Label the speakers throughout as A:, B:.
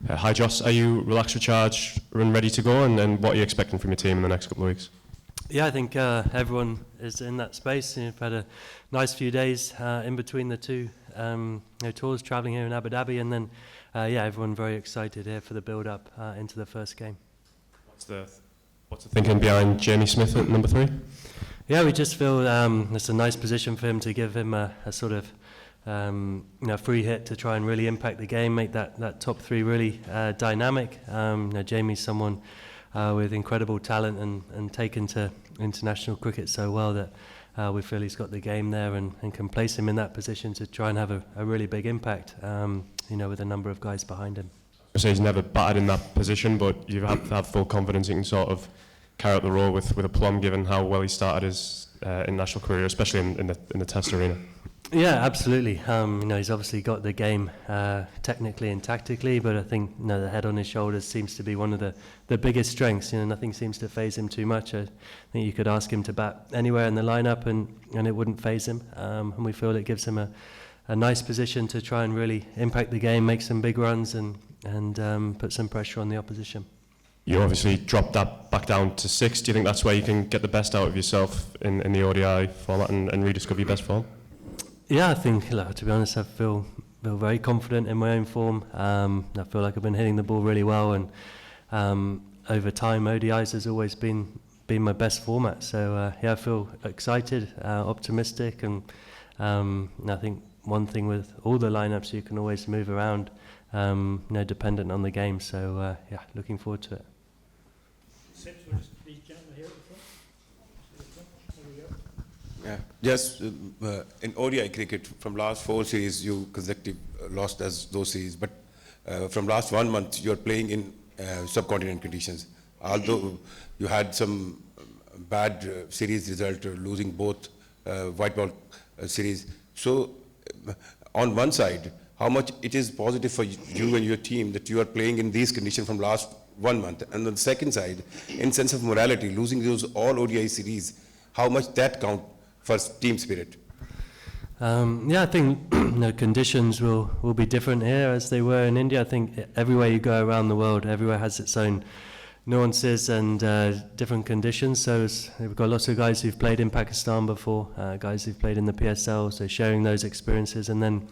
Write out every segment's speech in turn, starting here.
A: Hi Jos, are you relaxed, recharged and ready to go, and what are you expecting from your team in the next couple of weeks?
B: Yeah, I think everyone is in that space. We've had a nice few days in between the two tours, travelling here in Abu Dhabi, and then everyone very excited here for the build-up into the first game.
A: What's the thinking behind Jamie Smith at number 3?
B: Yeah, we just feel it's a nice position for him to give him a sort of free hit to try and really impact the game, make that top 3 really dynamic. Jamie's someone with incredible talent and taken to international cricket so well that we feel he's got the game there and can place him in that position to try and have a really big impact, with a number of guys behind him.
A: I say he's never batted in that position, but you have to have full confidence he can sort of carry out the role with aplomb, given how well he started his international career, especially in the Test arena. Yeah,
B: absolutely. He's obviously got the game technically and tactically, but I think the head on his shoulders seems to be one of the biggest strengths. Nothing seems to faze him too much. I think you could ask him to bat anywhere in the lineup and it wouldn't faze him. And we feel it gives him a nice position to try and really impact the game, make some big runs and put some pressure on the opposition.
A: You obviously dropped that back down to 6. Do you think that's where you can get the best out of yourself in the ODI format and rediscover your best form?
B: Yeah, I think, to be honest, I feel very confident in my own form. I feel like I've been hitting the ball really well, and over time, ODIs has always been my best format. So I feel excited, optimistic, and I think one thing with all the lineups, you can always move around, dependent on the game. So looking forward to it.
C: Yeah, just in ODI cricket, from last 4 series, you consecutive lost as those series, but from last 1 month, you're playing in subcontinent conditions. Although you had some bad series result, losing both white ball series. So on one side, how much it is positive for you and your team that you are playing in these conditions from last 1 month, and on the second side, in sense of morality, losing those all ODI series, how much that count for team spirit?
B: I think conditions will be different here as they were in India. I think everywhere you go around the world, everywhere has its own nuances and different conditions. So we've got lots of guys who've played in Pakistan before, guys who've played in the PSL, so sharing those experiences. And then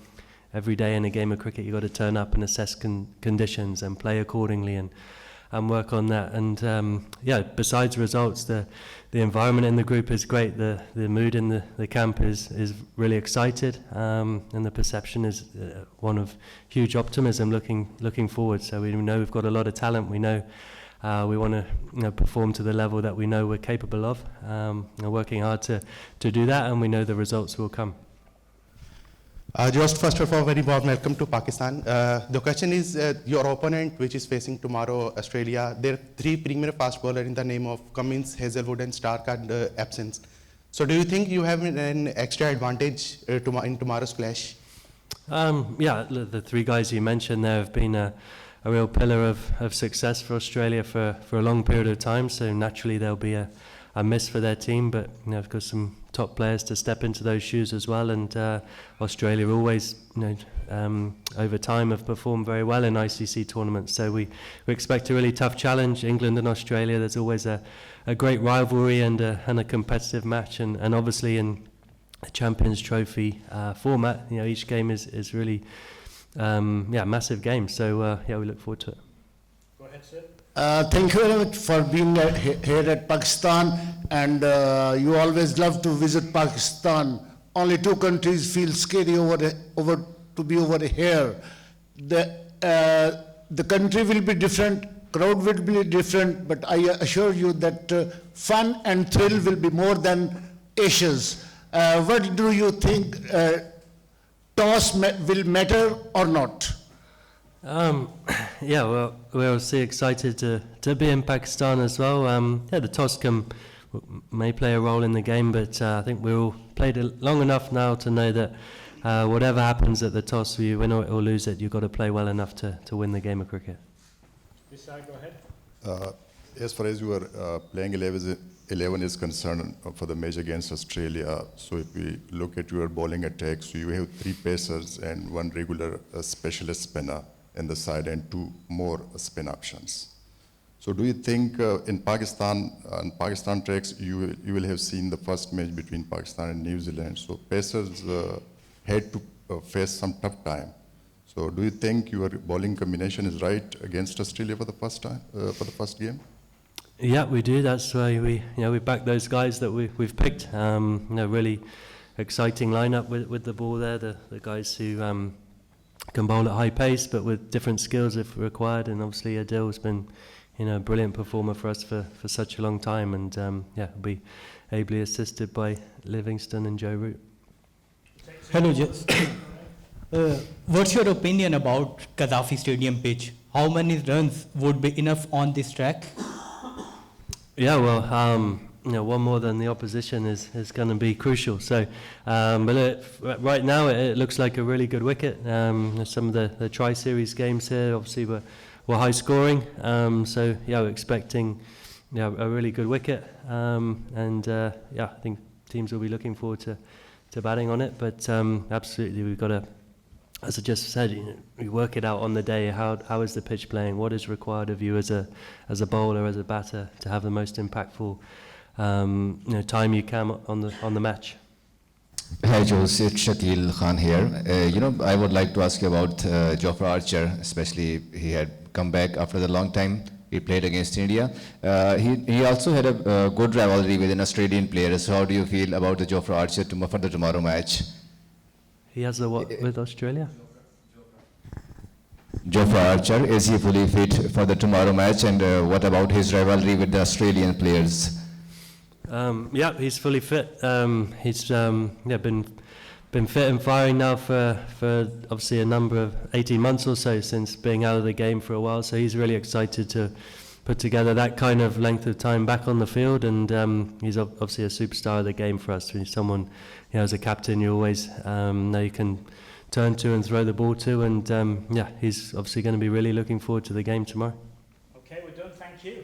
B: every day in a game of cricket, you've got to turn up and assess conditions and play accordingly and work on that. And besides results, the environment in the group is great. The mood in the camp is really excited, and the perception is one of huge optimism looking forward. So we know we've got a lot of talent. We know we want to perform to the level that we know we're capable of. We're working hard to do that, and we know the results will come.
D: Just first of all, very warm welcome to Pakistan. The question is, your opponent, which is facing tomorrow, Australia, there are 3 premier fast bowlers in the name of Cummins, Hazelwood and Stark and absence. So do you think you have an extra advantage in tomorrow's clash?
B: The 3 guys you mentioned there have been a real pillar of success for Australia for a long period of time, so naturally there'll be a miss for their team, but of course some top players to step into those shoes as well, and Australia always over time have performed very well in ICC tournaments, so we expect a really tough challenge. England and Australia, there's always a great rivalry and a competitive match, and obviously in a Champions Trophy format, each game is really massive game, so we look forward to it.
E: Go ahead, sir.
F: Thank you very much for being here at Pakistan, and you always love to visit Pakistan. Only 2 countries feel scary to be over here. The country will be different, crowd will be different, but I assure you that fun and thrill will be more than Ashes. What do you think? Toss will matter or not?
B: Well, we're obviously excited to be in Pakistan as well. The toss may play a role in the game, but I think we've all played it long enough now to know that whatever happens at the toss, you win or lose it, you've got to play well enough to win the game of cricket.
E: This side, go ahead.
G: As far as your playing 11 is concerned for the match against Australia, so if we look at your bowling attack, so you have 3 pacers and 1 regular specialist spinner. in the side and 2 more spin options. So do you think in Pakistan, on Pakistan tracks, you will have seen the first match between Pakistan and New Zealand. So pacers had to face some tough time. So do you think your bowling combination is right against Australia for the first time, for the first game?
B: Yeah, we do. That's why we back those guys that we've picked. Really exciting lineup with the ball there. The guys who can bowl at high pace, but with different skills if required. And obviously Adil's been a brilliant performer for us for such a long time, and will be ably assisted by Livingston and Joe Root.
H: Hello, Jos. What's your opinion about Gaddafi Stadium pitch? How many runs would be enough on this track?
B: Yeah, well, one more than the opposition is going to be crucial. So, but right now it looks like a really good wicket. Some of the Tri-Series games here obviously were high scoring. So yeah, we're expecting a really good wicket. I think teams will be looking forward to batting on it. But absolutely, we've got to, as I just said, we work it out on the day. How is the pitch playing? What is required of you as a bowler, as a batter, to have the most impactful time you can on the match?
I: Hi, Jos. It's Shakil Khan here. I would like to ask you about Jofra Archer, especially he had come back after the long time. He played against India. He also had a good rivalry with an Australian player. So how do you feel about the Jofra Archer for the tomorrow match?
B: He has a what with Australia?
I: Jofra Archer, is he fully fit for the tomorrow match? And what about his rivalry with the Australian players?
B: Yeah, he's fully fit. He's been fit and firing now for obviously a number of 18 months or so since being out of the game for a while. So he's really excited to put together that kind of length of time back on the field, and he's obviously a superstar of the game for us. He's someone, as a captain, you always know you can turn to and throw the ball to, and he's obviously going to be really looking forward to the game tomorrow.
E: Okay, we're done. Thank you.